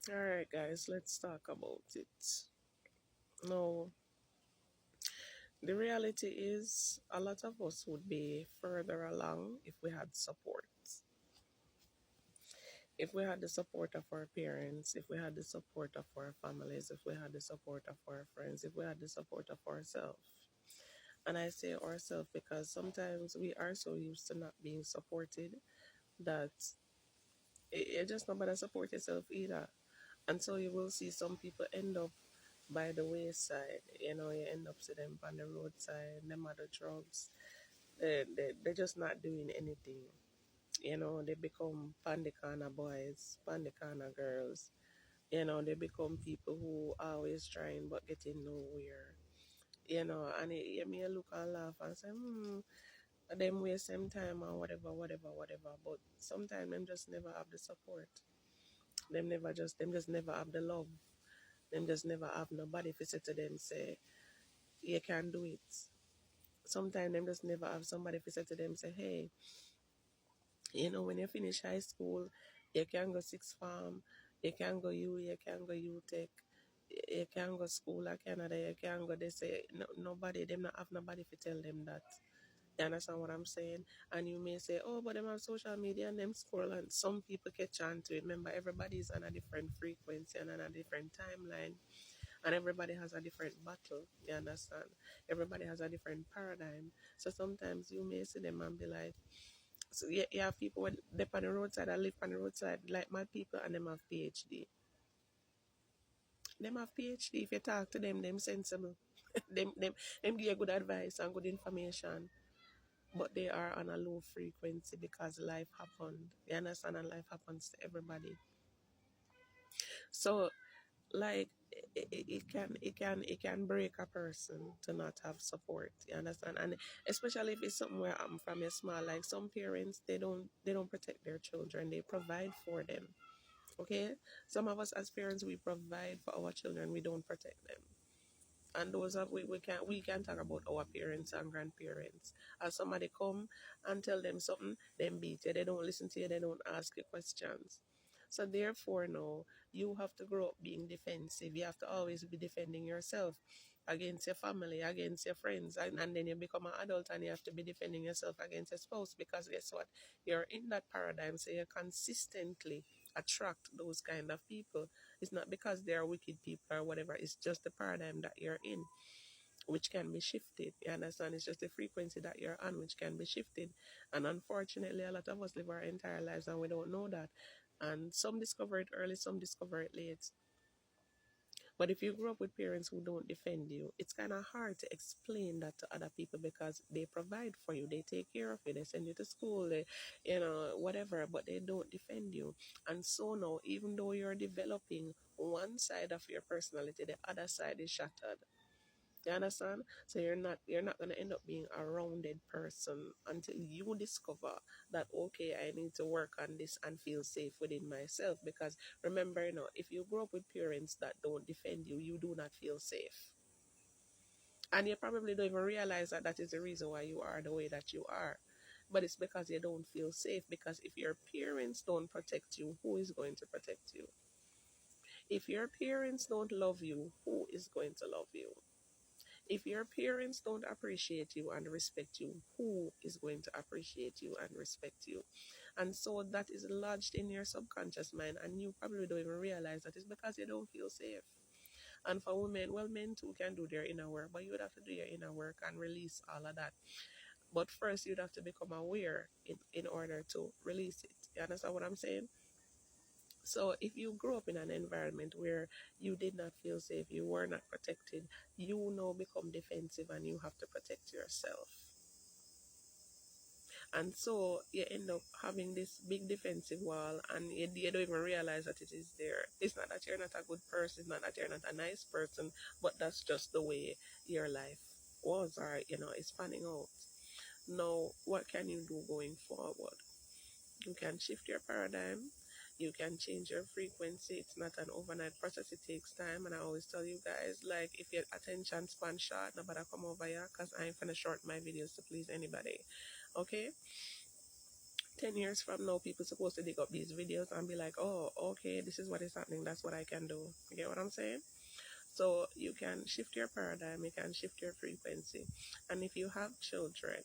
All right, guys, let's talk about it. Now, the reality is a lot of us would be further along if we had support. If we had the support of our parents, if we had the support of our families, if we had the support of our friends, if we had the support of ourselves. And I say ourselves because sometimes we are so used to not being supported that you just not better support yourself either. And so you will see some people end up by the wayside. You end up see them on the roadside, them other drugs. They're just not doing anything. They become pandicana boys, pandicana girls. They become people who are always trying but getting nowhere. And you may look and laugh and say, them waste some time or whatever, whatever, whatever. But sometimes them just never have the support. Them just never have the love. Them just never have nobody to say to them, say, you can do it. Sometimes them just never have somebody to say to them, say, hey, when you finish high school, you can go sixth form, you can go you can go UTech, you can go school at Canada, you can go, they say, no, nobody, them not have nobody to tell them that. You understand what I'm saying? And you may say, oh, but them have social media and them scroll, and some people catch on to it. Remember, everybody's on a different frequency and on a different timeline, and everybody has a different battle. You understand? Everybody has a different paradigm. So sometimes you may see them and be like, so you have people when they on the roadside, I live on the roadside, like my people, and them have PhD. Them have PhD. If you talk to them sensible. them give you good advice and good information. But they are on a low frequency because life happened. You understand? And life happens to everybody. So like it can break a person to not have support. You understand? And especially if it's something where I'm from a small, like some parents, they don't protect their children, they provide for them. Okay, some of us as parents, we provide for our children, we don't protect them. And those are we can talk about our parents and grandparents. As somebody come and tell them something, them beat you, they don't listen to you, they don't ask you questions. So therefore now you have to grow up being defensive. You have to always be defending yourself against your family, against your friends, and then you become an adult and you have to be defending yourself against your spouse, because guess what, you're in that paradigm, so you consistently attract those kind of people. It's not because they are wicked people or whatever. It's just the paradigm that you're in, which can be shifted. You understand? It's just the frequency that you're on, which can be shifted. And unfortunately, a lot of us live our entire lives and we don't know that. And some discover it early, some discover it late. But if you grow up with parents who don't defend you, it's kind of hard to explain that to other people, because they provide for you, they take care of you, they send you to school, whatever, but they don't defend you. And so now, even though you're developing one side of your personality, the other side is shattered. You understand? So you're not gonna end up being a rounded person until you discover that, okay, I need to work on this and feel safe within myself. Because remember, if you grow up with parents that don't defend you, you do not feel safe. And you probably don't even realize that that is the reason why you are the way that you are. But it's because you don't feel safe. Because if your parents don't protect you, who is going to protect you? If your parents don't love you, who is going to love you? If your parents don't appreciate you and respect you, who is going to appreciate you and respect you? And so that is lodged in your subconscious mind, and you probably don't even realize that it's because you don't feel safe. And for women, well, men too can do their inner work, but you would have to do your inner work and release all of that. But first, you'd have to become aware in order to release it. You understand what I'm saying? So if you grew up in an environment where you did not feel safe, you were not protected, you now become defensive and you have to protect yourself. And so you end up having this big defensive wall, and you don't even realize that it is there. It's not that you're not a good person, it's not that you're not a nice person, but that's just the way your life was, or it's panning out. Now, what can you do going forward? You can shift your paradigm. You can change your frequency. It's not an overnight process. It takes time. And I always tell you guys, like, if your attention span short, nobody come over here, because I ain't finna short my videos to please anybody. Okay? 10 years from now, people supposed to dig up these videos and be like, oh, okay, this is what is happening. That's what I can do. You get what I'm saying? So you can shift your paradigm, you can shift your frequency. And if you have children,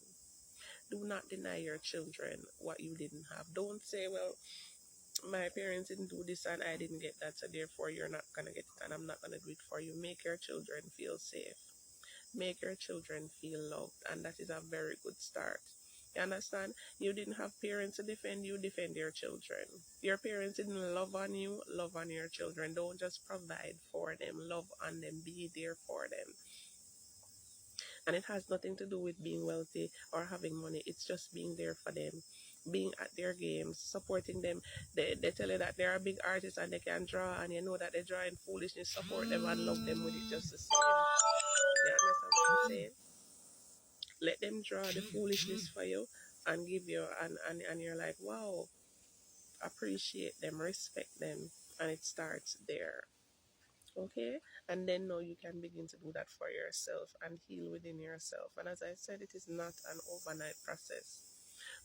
do not deny your children what you didn't have. Don't say, well, my parents didn't do this and I didn't get that, so therefore you're not going to get it and I'm not going to do it for you. Make your children feel safe. Make your children feel loved, and that is a very good start. You understand? You didn't have parents to defend you, defend your children. Your parents didn't love on you, love on your children. Don't just provide for them, love on them, be there for them. And it has nothing to do with being wealthy or having money. It's just being there for them, being at their games, supporting them. They tell you that they're a big artist and they can draw, and you know that they're drawing foolishness. Support them and love them with it just the same. You understand what I'm saying? Let them draw the foolishness for you and give you, and you're like, wow, appreciate them, respect them, and it starts there. Okay, and then now you can begin to do that for yourself and heal within yourself. And as I said, it is not an overnight process.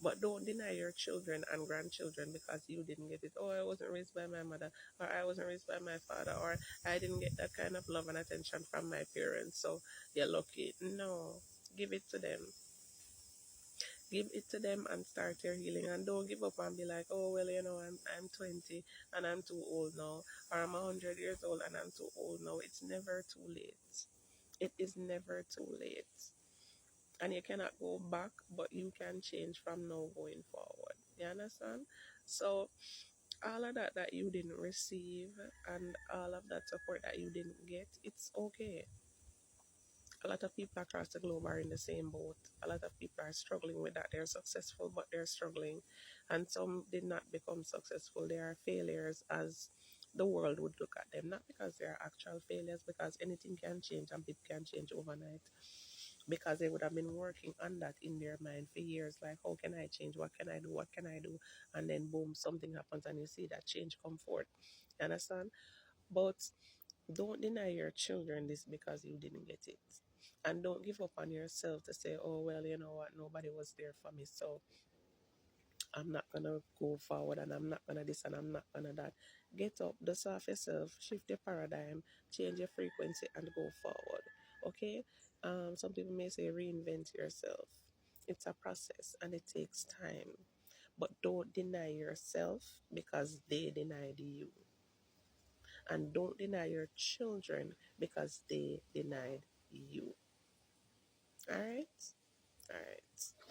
But don't deny your children and grandchildren because you didn't get it. Oh, I wasn't raised by my mother, or I wasn't raised by my father, or I didn't get that kind of love and attention from my parents, so you're lucky. No, give it to them. Give it to them and start your healing. And don't give up and be like, oh, well, I'm 20 and I'm too old now, or I'm 100 years old and I'm too old now. It's never too late. It is never too late. And you cannot go back, but you can change from now going forward. You understand? So all of that you didn't receive and all of that support that you didn't get, it's okay. A lot of people across the globe are in the same boat. A lot of people are struggling with that. They're successful, but they're struggling. And some did not become successful. They are failures as the world would look at them. Not because they are actual failures, because anything can change and people can change overnight. Because they would have been working on that in their mind for years. Like, how can I change? What can I do? What can I do? And then boom, something happens and you see that change come forth. You understand? But don't deny your children this because you didn't get it. And don't give up on yourself to say, oh, well, you know what, nobody was there for me, so I'm not going to go forward and I'm not going to this and I'm not going to that. Get up, dust off yourself, shift your paradigm, change your frequency and go forward. Okay? Some people may say reinvent yourself. It's a process and it takes time. But don't deny yourself because they denied you. And don't deny your children because they denied you. All right? All right.